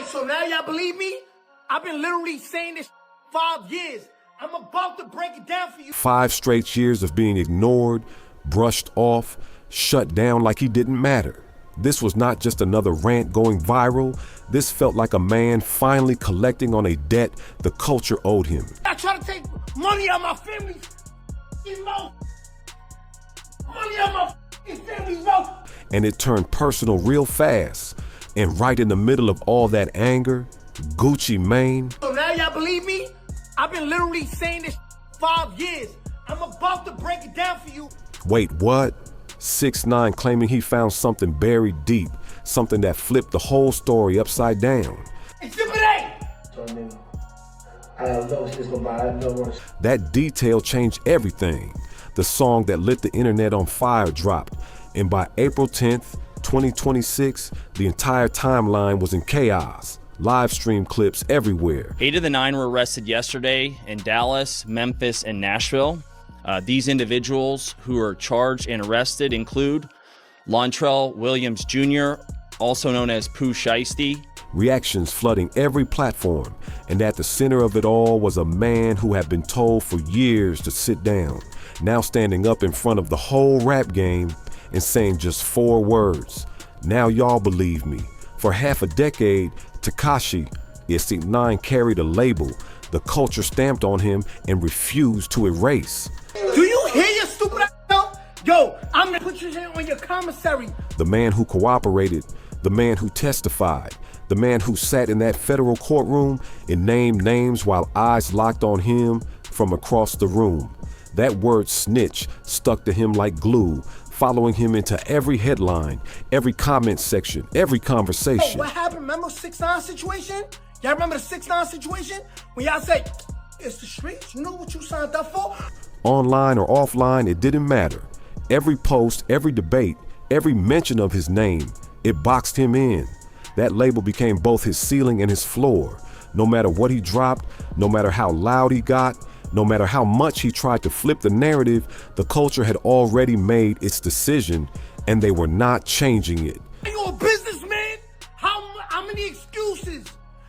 So now y'all believe me? I've been literally saying this 5 years. I'm about to break it down for you. 5 straight years of being ignored, brushed off, shut down like he didn't matter. This was not just another rant going viral. This felt like a man finally collecting on a debt the culture owed him. I try to take money out of my family's mouth. Money out of my family's mouth. And it turned personal real fast. And right in the middle of all that anger, Gucci Mane. So now y'all believe me? I've been literally saying this 5 years. I'm about to break it down for you. Wait, what? 6ix9ine claiming he found something buried deep, something that flipped the whole story upside down. Exhibit A! That detail changed everything. The song that lit the internet on fire dropped, and by April 10th, 2026, the entire timeline was in chaos. Live stream clips everywhere. 8 of the 9 were arrested yesterday in Dallas, Memphis, and Nashville. These individuals who are charged and arrested include Lontrell Williams Jr., also known as Pooh Shiesty. Reactions flooding every platform, and at the center of it all was a man who had been told for years to sit down, now standing up in front of the whole rap game and saying just 4 words. Now y'all believe me. For half a decade, Tekashi 6ix9ine carried a label the culture stamped on him and refused to erase. Do you hear your stupid ass? Yo, I'm gonna put your hand on your commissary. The man who cooperated, the man who testified, the man who sat in that federal courtroom and named names while eyes locked on him from across the room. That word snitch stuck to him like glue, following him into every headline, every comment section, every conversation. Oh, what happened? Remember 6ix9ine situation? Y'all remember the 6ix9ine situation? When y'all say, it's the streets, you know what you signed up for? Online or offline, it didn't matter. Every post, every debate, every mention of his name, it boxed him in. That label became both his ceiling and his floor. No matter what he dropped, no matter how loud he got, no matter how much he tried to flip the narrative, the culture had already made its decision, and they were not changing it. Are you a businessman? How many excuses?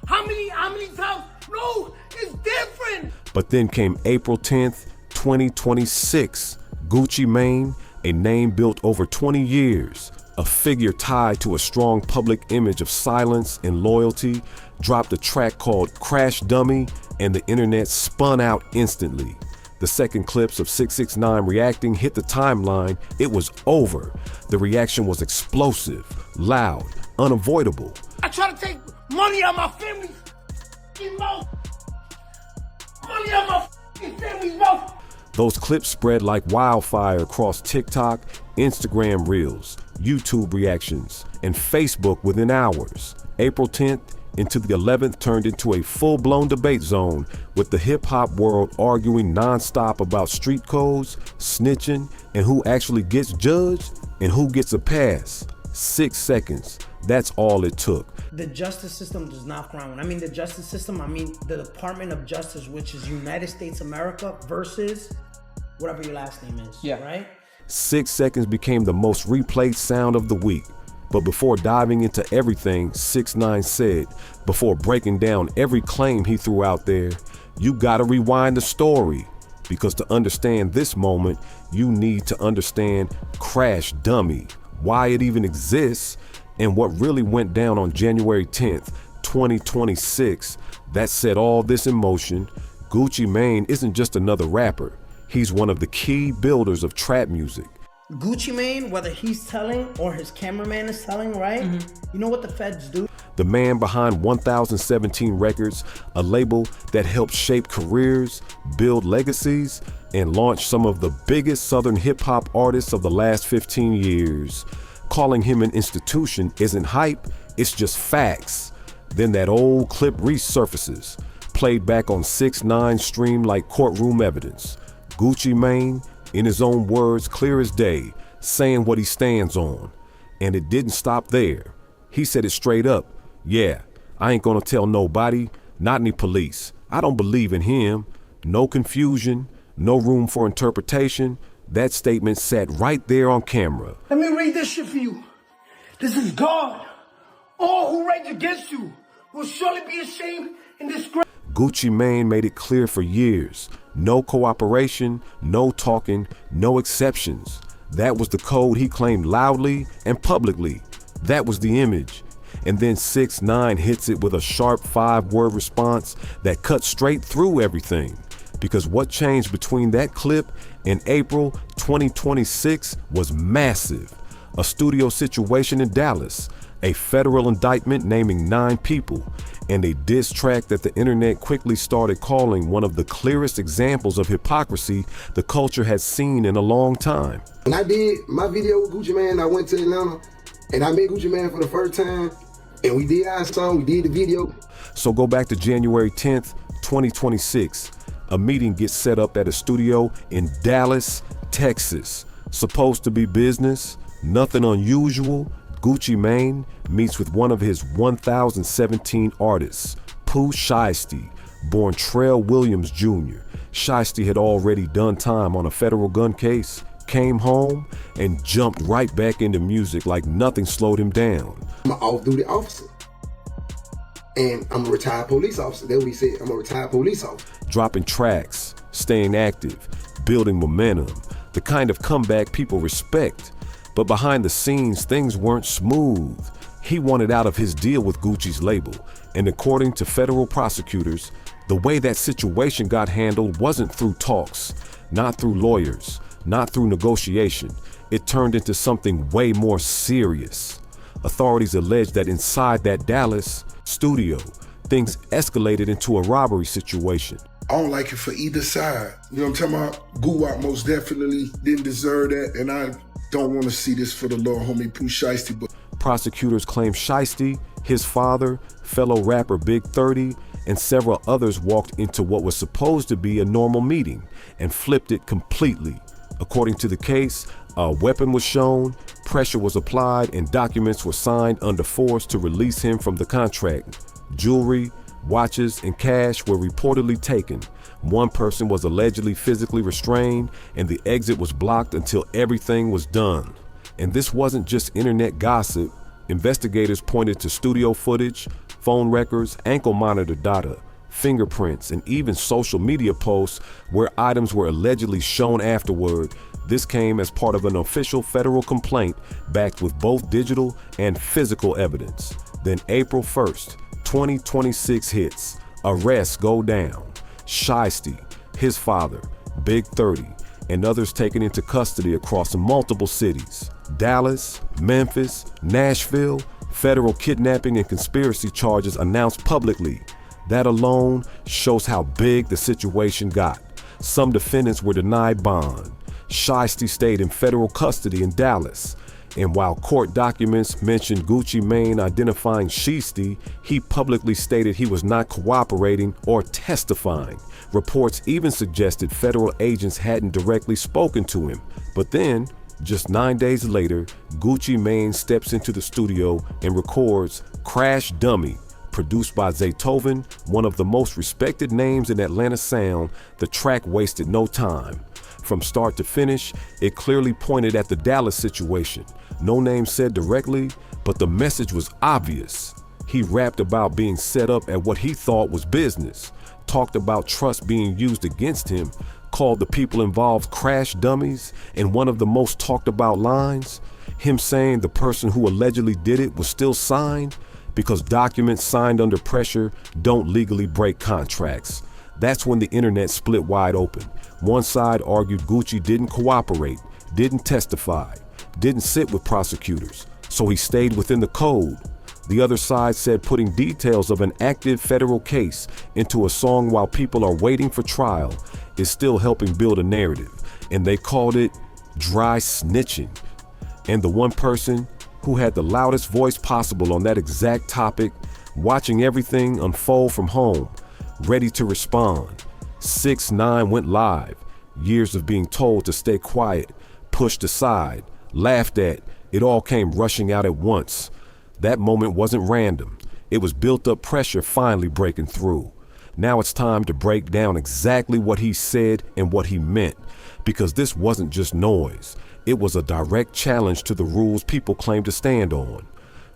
How many times? No, it's different. But then came April 10th, 2026. Gucci Mane, a name built over 20 years, a figure tied to a strong public image of silence and loyalty, dropped a track called Crash Dummy, and the internet spun out instantly. The second clips of 6ix9ine reacting hit the timeline. It was over. The reaction was explosive, loud, unavoidable. I try to take money out of my family's mouth. Money out of my family's mouth. Those clips spread like wildfire across TikTok, Instagram Reels, YouTube reactions, and Facebook within hours. April 10th into the 11th turned into a full-blown debate zone, with the hip-hop world arguing nonstop about street codes, snitching, and who actually gets judged and who gets a pass. 6 seconds. That's all it took. The justice system does not frown. When I mean the justice system, I mean the Department of Justice, which is United States America versus whatever your last name is, right? 6 seconds became the most replayed sound of the week. But before diving into everything 6ix9ine said, before breaking down every claim he threw out there, you gotta rewind the story. Because to understand this moment, you need to understand Crash Dummy, why it even exists, and what really went down on January 10th, 2026. That set all this in motion. Gucci Mane isn't just another rapper. He's one of the key builders of trap music. Gucci Mane, whether he's telling or his cameraman is telling, right? You know what the feds do? The man behind 1017 Records, a label that helped shape careers, build legacies, and launch some of the biggest Southern hip-hop artists of the last 15 years. Calling him an institution isn't hype, it's just facts. Then that old clip resurfaces, played back on 6ix9ine stream like courtroom evidence. Gucci Mane, in his own words, clear as day, saying what he stands on. And it didn't stop there. He said it straight up. Yeah, I ain't gonna tell nobody, not any police. I don't believe in him. No confusion, no room for interpretation. That statement sat right there on camera. Let me read this shit for you. This is God. All who rage against you will surely be ashamed and disgraced. Gucci Mane made it clear for years. No cooperation, no talking, no exceptions. That was the code he claimed loudly and publicly. That was the image. And then 6ix9ine hits it with a sharp 5-word response that cut straight through everything. Because what changed between that clip and April 2026 was massive. A studio situation in Dallas, a federal indictment naming 9 people, and a diss track that the internet quickly started calling one of the clearest examples of hypocrisy the culture has seen in a long time. When I did my video with Gucci Mane, I went to Atlanta and I met Gucci Mane for the first time, and we did our song, we did the video. So go back to January 10th, 2026. A meeting gets set up at a studio in Dallas, Texas. Supposed to be business, nothing unusual. Gucci Mane meets with one of his 1017 artists, Pooh Shiesty, born Trell Williams Jr. Shiesty had already done time on a federal gun case, came home, and jumped right back into music like nothing slowed him down. I'm an off-duty officer, and I'm a retired police officer. That's what he said, I'm a retired police officer. Dropping tracks, staying active, building momentum, the kind of comeback people respect. But behind the scenes, things weren't smooth. He wanted out of his deal with Gucci's label, and according to federal prosecutors, the way that situation got handled wasn't through talks, not through lawyers, not through negotiation. It turned into something way more serious. Authorities allege that inside that Dallas studio, things escalated into a robbery situation. I don't like it for either side. You know what I'm talking about? Guwap most definitely didn't deserve that, and I don't want to see this for the little homie Pooh Shiesty. But prosecutors claim Shiesty, his father, fellow rapper Big 30, and several others walked into what was supposed to be a normal meeting and flipped it completely. According to the case, a weapon was shown, pressure was applied, and documents were signed under force to release him from the contract. Jewelry, watches, and cash were reportedly taken. One person was allegedly physically restrained, and the exit was blocked until everything was done. And this wasn't just internet gossip. Investigators pointed to studio footage, phone records, ankle monitor data, fingerprints, and even social media posts where items were allegedly shown afterward. This came as part of an official federal complaint backed with both digital and physical evidence. Then April 1st, 2026 hits. Arrests go down. Shiesty, his father, Big 30, and others taken into custody across multiple cities. Dallas, Memphis, Nashville, federal kidnapping and conspiracy charges announced publicly. That alone shows how big the situation got. Some defendants were denied bond. Shiesty stayed in federal custody in Dallas. And while court documents mentioned Gucci Mane identifying Shiesty, he publicly stated he was not cooperating or testifying. Reports even suggested federal agents hadn't directly spoken to him. But then, just 9 days later, Gucci Mane steps into the studio and records Crash Dummy. Produced by Zaytoven, one of the most respected names in Atlanta sound, the track wasted no time. From start to finish, it clearly pointed at the Dallas situation. No name said directly, but the message was obvious. He rapped about being set up at what he thought was business, talked about trust being used against him, called the people involved crash dummies, and one of the most talked about lines, him saying the person who allegedly did it was still signed, because documents signed under pressure don't legally break contracts. That's when the internet split wide open. One side argued Gucci didn't cooperate, didn't testify, didn't sit with prosecutors, so he stayed within the code. The other side said putting details of an active federal case into a song while people are waiting for trial is still helping build a narrative, and they called it dry snitching. And the one person who had the loudest voice possible on that exact topic, watching everything unfold from home, ready to respond. 6ix9ine went live. Years of being told to stay quiet, pushed aside, laughed at, it all came rushing out at once. That moment wasn't random. It was built up pressure finally breaking through. Now it's time to break down exactly what he said and what he meant, because this wasn't just noise. It was a direct challenge to the rules people claim to stand on.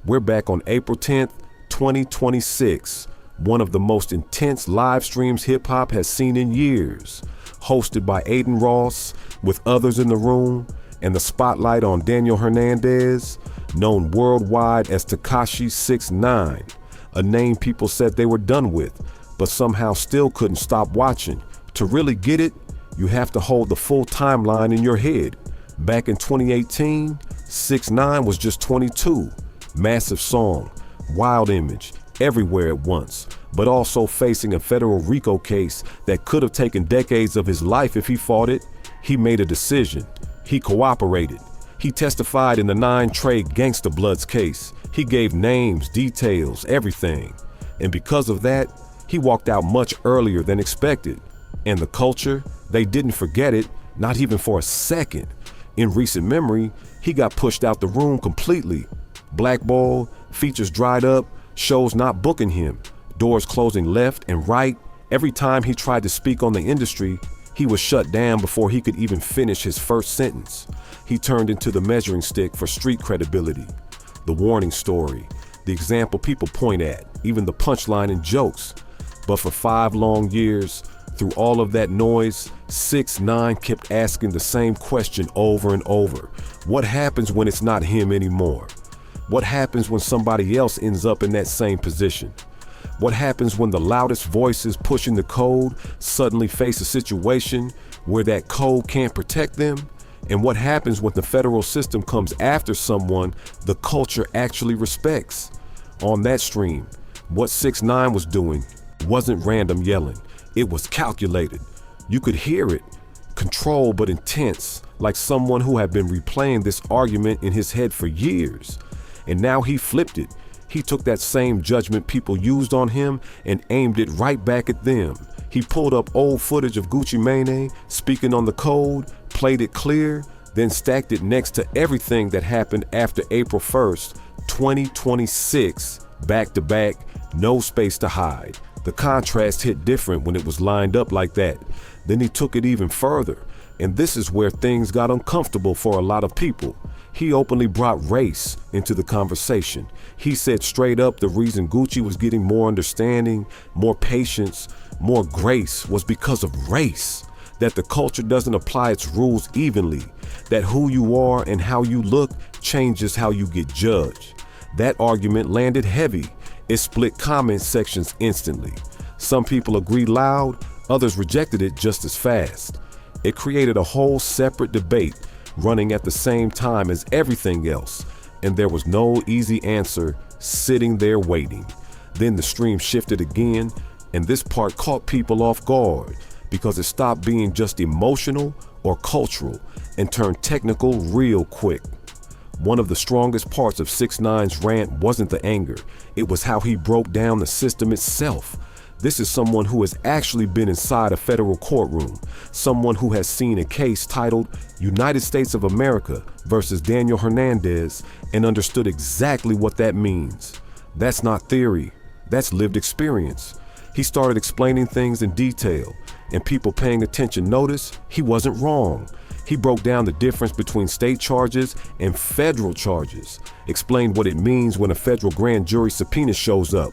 We're back on April 10th, 2026, one of the most intense live streams hip-hop has seen in years, hosted by Aiden Ross with others in the room, and the spotlight on Daniel Hernandez, known worldwide as Tekashi 6ix9ine, a name people said they were done with, but somehow still couldn't stop watching. To really get it, you have to hold the full timeline in your head. Back in 2018, 6ix9ine was just 22. Massive song, wild image, everywhere at once, but also facing a federal RICO case that could have taken decades of his life if he fought it. He made a decision. He cooperated. He testified in the 9 Trey Gangsta Bloods case. He gave names, details, everything. And because of that, he walked out much earlier than expected. And the culture, they didn't forget it, not even for a second. In recent memory, he got pushed out the room completely. Blackballed, features dried up, shows not booking him, doors closing left and right. Every time he tried to speak on the industry, he was shut down before he could even finish his first sentence. He turned into the measuring stick for street credibility, the warning story, the example people point at, even the punchline in jokes. But for 5 long years, through all of that noise, 6ix9ine kept asking the same question over and over. What happens when it's not him anymore? What happens when somebody else ends up in that same position? What happens when the loudest voices pushing the code suddenly face a situation where that code can't protect them? And what happens when the federal system comes after someone the culture actually respects? On that stream, what 6ix9ine was doing wasn't random yelling. It was calculated. You could hear it, controlled but intense, like someone who had been replaying this argument in his head for years. And now he flipped it. He took that same judgment people used on him and aimed it right back at them. He pulled up old footage of Gucci Mane speaking on the code, played it clear, then stacked it next to everything that happened after April 1st, 2026, back to back, no space to hide. The contrast hit different when it was lined up like that. Then he took it even further, and this is where things got uncomfortable for a lot of people. He openly brought race into the conversation. He said straight up the reason Gucci was getting more understanding, more patience, more grace was because of race. That the culture doesn't apply its rules evenly. That who you are and how you look changes how you get judged. That argument landed heavy. It split comment sections instantly. Some people agreed loud, others rejected it just as fast. It created a whole separate debate running at the same time as everything else, and there was no easy answer sitting there waiting. Then the stream shifted again, and this part caught people off guard because it stopped being just emotional or cultural and turned technical real quick. One of the strongest parts of 6ix9ine's rant wasn't the anger, it was how he broke down the system itself. This is someone who has actually been inside a federal courtroom, someone who has seen a case titled United States of America versus Daniel Hernandez and understood exactly what that means. That's not theory, that's lived experience. He started explaining things in detail, and people paying attention noticed he wasn't wrong. He broke down the difference between state charges and federal charges, explained what it means when a federal grand jury subpoena shows up,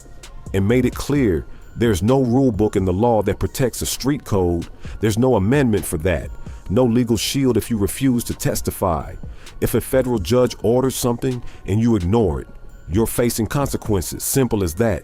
and made it clear there's no rule book in the law that protects a street code. There's no amendment for that. No legal shield if you refuse to testify. If a federal judge orders something and you ignore it, you're facing consequences, simple as that.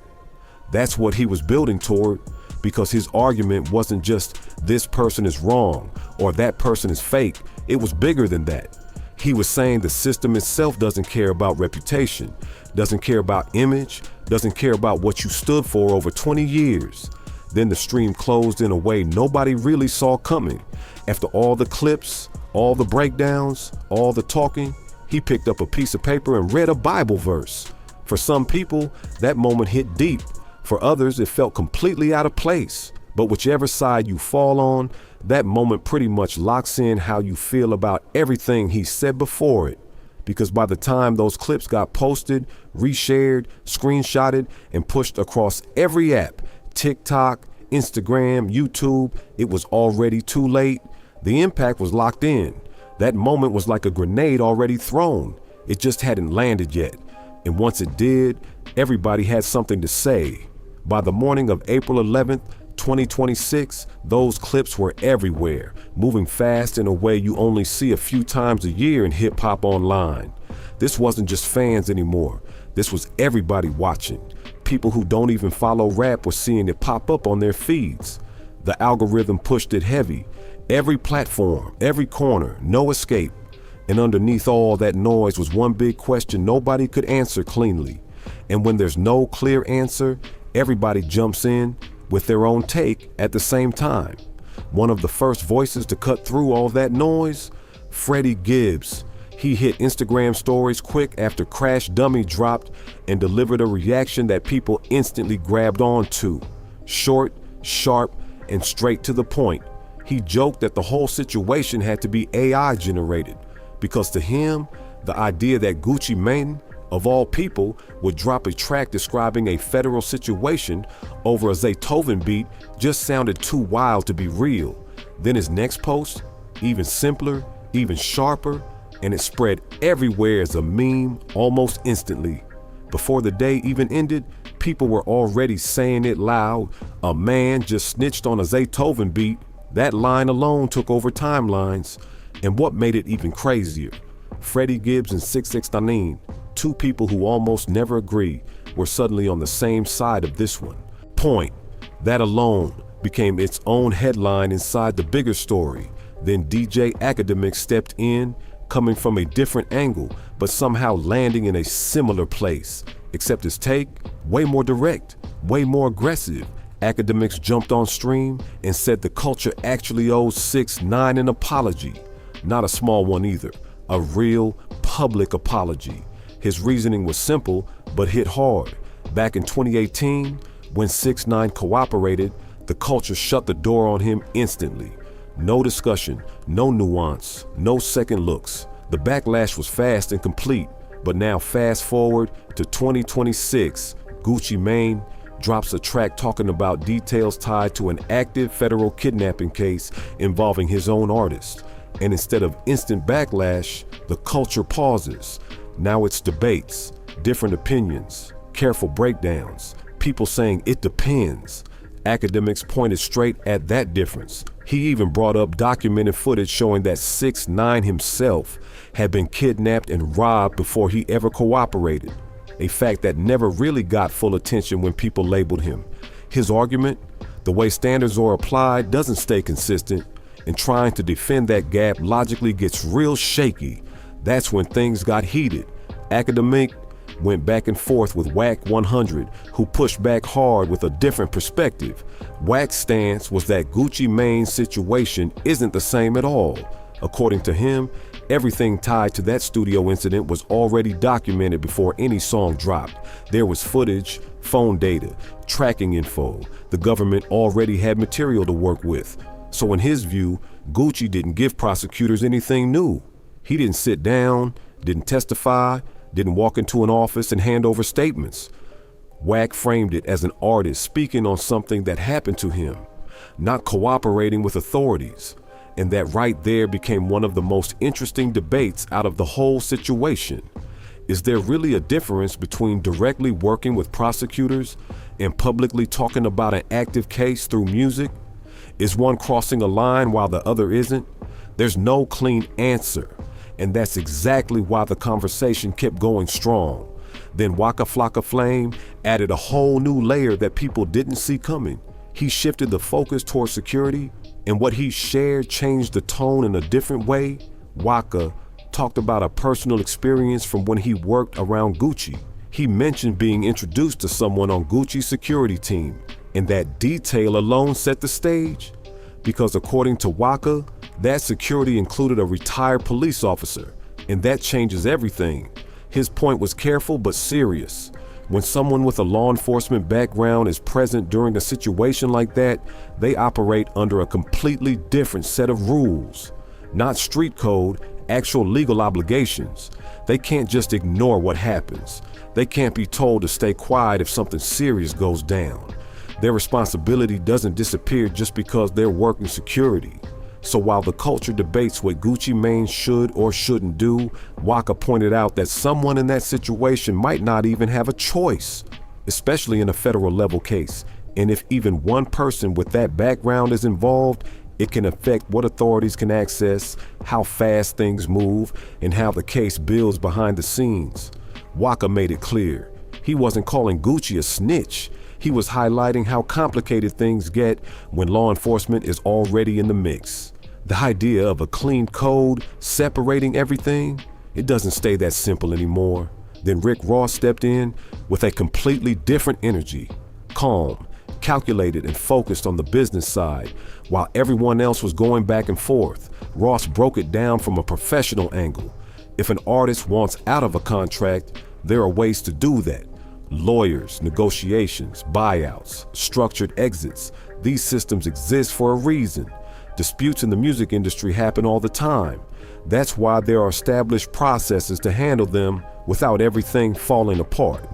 That's what he was building toward, because his argument wasn't just this person is wrong or that person is fake. It was bigger than that. He was saying the system itself doesn't care about reputation, doesn't care about image, doesn't care about what you stood for over 20 years. Then the stream closed in a way nobody really saw coming. After all the clips, all the breakdowns, all the talking, he picked up a piece of paper and read a Bible verse. For some people, that moment hit deep. For others, it felt completely out of place. But whichever side you fall on, that moment pretty much locks in how you feel about everything he said before it. Because by the time those clips got posted, reshared, screenshotted, and pushed across every app, TikTok, Instagram, YouTube, it was already too late. The impact was locked in. That moment was like a grenade already thrown. It just hadn't landed yet. And once it did, everybody had something to say. By the morning of April 11th, 2026, those clips were everywhere, moving fast in a way you only see a few times a year in hip-hop online. This wasn't just fans anymore. This was everybody watching. People who don't even follow rap were seeing it pop up on their feeds. The algorithm pushed it heavy. Every platform, every corner, no escape. And underneath all that noise was one big question nobody could answer cleanly. And when there's no clear answer, everybody jumps in with their own take at the same time. One of the first voices to cut through all that noise, Freddie Gibbs. He hit Instagram stories quick after Crash Dummy dropped and delivered a reaction that people instantly grabbed onto. Short, sharp, and straight to the point. He joked that the whole situation had to be AI generated because to him, the idea that Gucci Mane, of all people, would drop a track describing a federal situation over a Zaytoven beat just sounded too wild to be real. Then his next post, even simpler, even sharper, and it spread everywhere as a meme almost instantly. Before the day even ended, people were already saying it loud. A man just snitched on a Zaytoven beat. That line alone took over timelines. And what made it even crazier, Freddie Gibbs and 6ix9ine, two people who almost never agree, were suddenly on the same side of this one. Point. That alone became its own headline inside the bigger story. Then DJ Academic stepped in, coming from a different angle, but somehow landing in a similar place. Except his take, way more direct, way more aggressive. Academics jumped on stream and said the culture actually owes 6ix9ine an apology. Not a small one either, a real public apology. His reasoning was simple, but hit hard. Back in 2018, when 6ix9ine cooperated, the culture shut the door on him instantly. No discussion, no nuance, no second looks. The backlash was fast and complete, but now fast forward to 2026, Gucci Mane drops a track talking about details tied to an active federal kidnapping case involving his own artist. And instead of instant backlash, the culture pauses. Now it's debates, different opinions, careful breakdowns, people saying it depends. Academics pointed straight at that difference. He even brought up documented footage showing that 6ix9ine himself had been kidnapped and robbed before he ever cooperated, a fact that never really got full attention when people labeled him. His argument, the way standards are applied doesn't stay consistent, and trying to defend that gap logically gets real shaky. That's when things got heated. Academic went back and forth with Wack 100, who pushed back hard with a different perspective. Wack's stance was that Gucci Mane's situation isn't the same at all. According to him, everything tied to that studio incident was already documented before any song dropped. There was footage, phone data, tracking info. The government already had material to work with. So in his view, Gucci didn't give prosecutors anything new. He didn't sit down, didn't testify, didn't walk into an office and hand over statements. Wack framed it as an artist speaking on something that happened to him, not cooperating with authorities. And that right there became one of the most interesting debates out of the whole situation. Is there really a difference between directly working with prosecutors and publicly talking about an active case through music? Is one crossing a line while the other isn't? There's no clean answer. And that's exactly why the conversation kept going strong. Then Waka Flocka Flame added a whole new layer that people didn't see coming. He shifted the focus towards security, and what he shared changed the tone in a different way. Waka talked about a personal experience from when he worked around Gucci. He mentioned being introduced to someone on Gucci's security team, and that detail alone set the stage. Because according to Waka, that security included a retired police officer, and that changes everything. His point was careful but serious. When someone with a law enforcement background is present during a situation like that, they operate under a completely different set of rules. Not street code, actual legal obligations. They can't just ignore what happens. They can't be told to stay quiet if something serious goes down. Their responsibility doesn't disappear just because they're working security. So while the culture debates what Gucci Mane should or shouldn't do, Waka pointed out that someone in that situation might not even have a choice, especially in a federal level case. And if even one person with that background is involved, it can affect what authorities can access, how fast things move, and how the case builds behind the scenes. Waka made it clear. He wasn't calling Gucci a snitch. He was highlighting how complicated things get when law enforcement is already in the mix. The idea of a clean code separating everything, it doesn't stay that simple anymore. Then Rick Ross stepped in with a completely different energy, calm, calculated, and focused on the business side. While everyone else was going back and forth, Ross broke it down from a professional angle. If an artist wants out of a contract, there are ways to do that. Lawyers, negotiations, buyouts, structured exits. These systems exist for a reason. Disputes in the music industry happen all the time. That's why there are established processes to handle them without everything falling apart.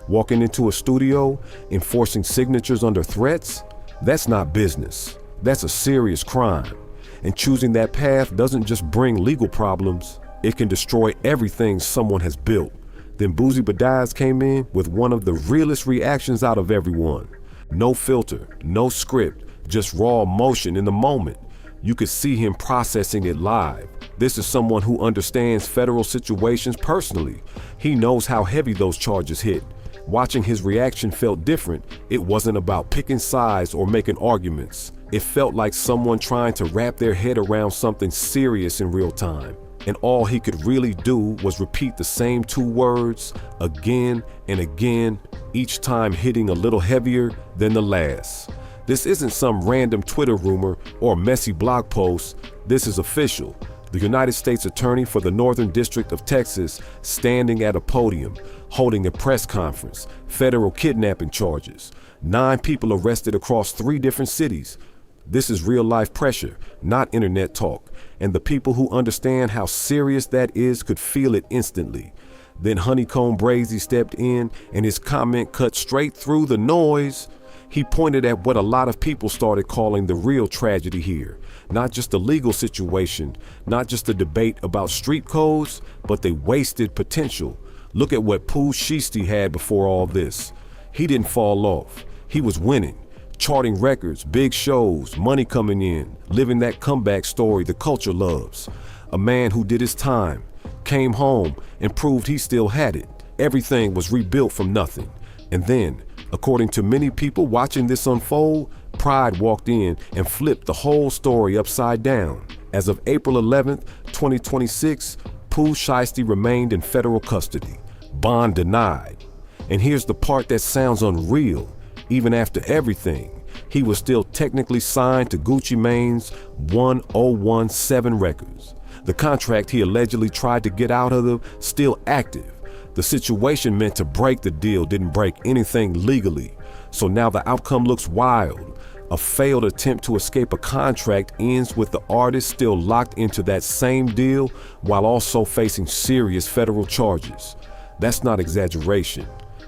Walking into a studio, enforcing signatures under threats, that's not business. That's a serious crime. And choosing that path doesn't just bring legal problems, it can destroy everything someone has built. Then Boosie Badias came in with one of the realest reactions out of everyone. No filter, no script, just raw emotion in the moment. You could see him processing it live. This is someone who understands federal situations personally. He knows how heavy those charges hit. Watching his reaction felt different. It wasn't about picking sides or making arguments. It felt like someone trying to wrap their head around something serious in real time. And all he could really do was repeat the same two words again and again, each time hitting a little heavier than the last. This isn't some random Twitter rumor or messy blog post. This is official. The United States Attorney for the Northern District of Texas standing at a podium, holding a press conference, federal kidnapping charges, 9 people arrested across 3 different cities. This is real life pressure, not internet talk. And the people who understand how serious that is could feel it instantly. Then Honeycomb Brazy stepped in and his comment cut straight through the noise. He pointed at what a lot of people started calling the real tragedy here. Not just the legal situation, not just the debate about street codes, but the wasted potential. Look at what Pooh Shiesty had before all this. He didn't fall off. He was winning, charting records, big shows, money coming in, living that comeback story the culture loves. A man who did his time, came home, and proved he still had it. Everything was rebuilt from nothing. And then, according to many people watching this unfold, Pride walked in and flipped the whole story upside down. As of April 11th, 2026, Pooh Shiesty remained in federal custody. Bond denied. And here's the part that sounds unreal. Even after everything, he was still technically signed to Gucci Mane's 1017 Records. The contract he allegedly tried to get out of still active. The situation meant to break the deal didn't break anything legally. So now the outcome looks wild. A failed attempt to escape a contract ends with the artist still locked into that same deal while also facing serious federal charges. That's not exaggeration.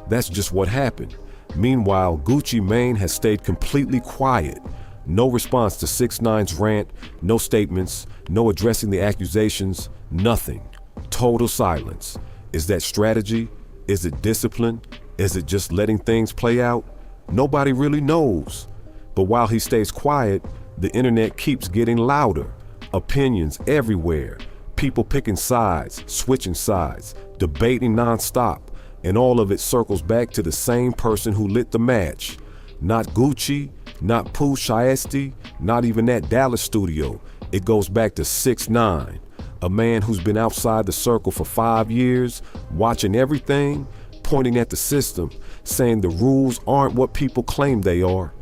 That's just what happened. Meanwhile, Gucci Mane has stayed completely quiet. No response to 6ix9ine's rant, no statements, no addressing the accusations, nothing. Total silence. Is that strategy? Is it discipline? Is it just letting things play out? Nobody really knows. But while he stays quiet, the internet keeps getting louder. Opinions everywhere. People picking sides, switching sides, debating nonstop. And all of it circles back to the same person who lit the match. Not Gucci, not Pooh Shiesty, not even that Dallas studio. It goes back to 6ix9ine, a man who's been outside the circle for 5 years, watching everything, pointing at the system, saying the rules aren't what people claim they are.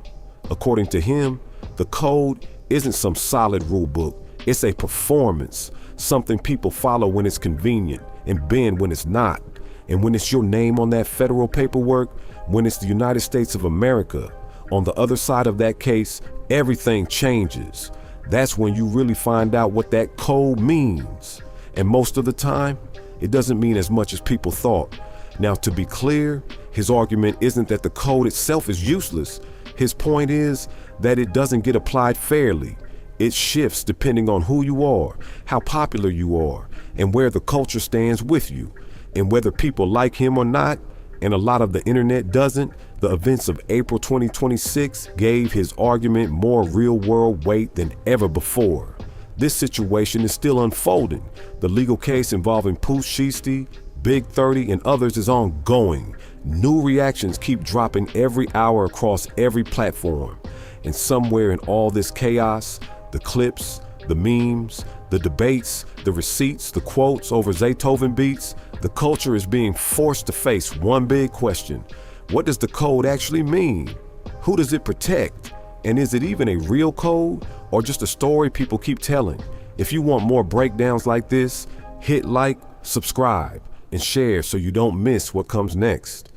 According to him, the code isn't some solid rule book. It's a performance, something people follow when it's convenient and bend when it's not. And when it's your name on that federal paperwork, when it's the United States of America, on the other side of that case, everything changes. That's when you really find out what that code means. And most of the time, it doesn't mean as much as people thought. Now, to be clear, his argument isn't that the code itself is useless. His point is that it doesn't get applied fairly. It shifts depending on who you are, how popular you are, and where the culture stands with you. And whether people like him or not, and a lot of the internet doesn't, the events of April 2026 gave his argument more real-world weight than ever before. This situation is still unfolding. The legal case involving Pooh Shiesty, Big 30, and others is ongoing. New reactions keep dropping every hour across every platform. And somewhere in all this chaos, the clips, the memes, the debates, the receipts, the quotes over Zaytoven beats, the culture is being forced to face one big question. What does the code actually mean? Who does it protect? And is it even a real code or just a story people keep telling? If you want more breakdowns like this, hit like, subscribe, and share so you don't miss what comes next.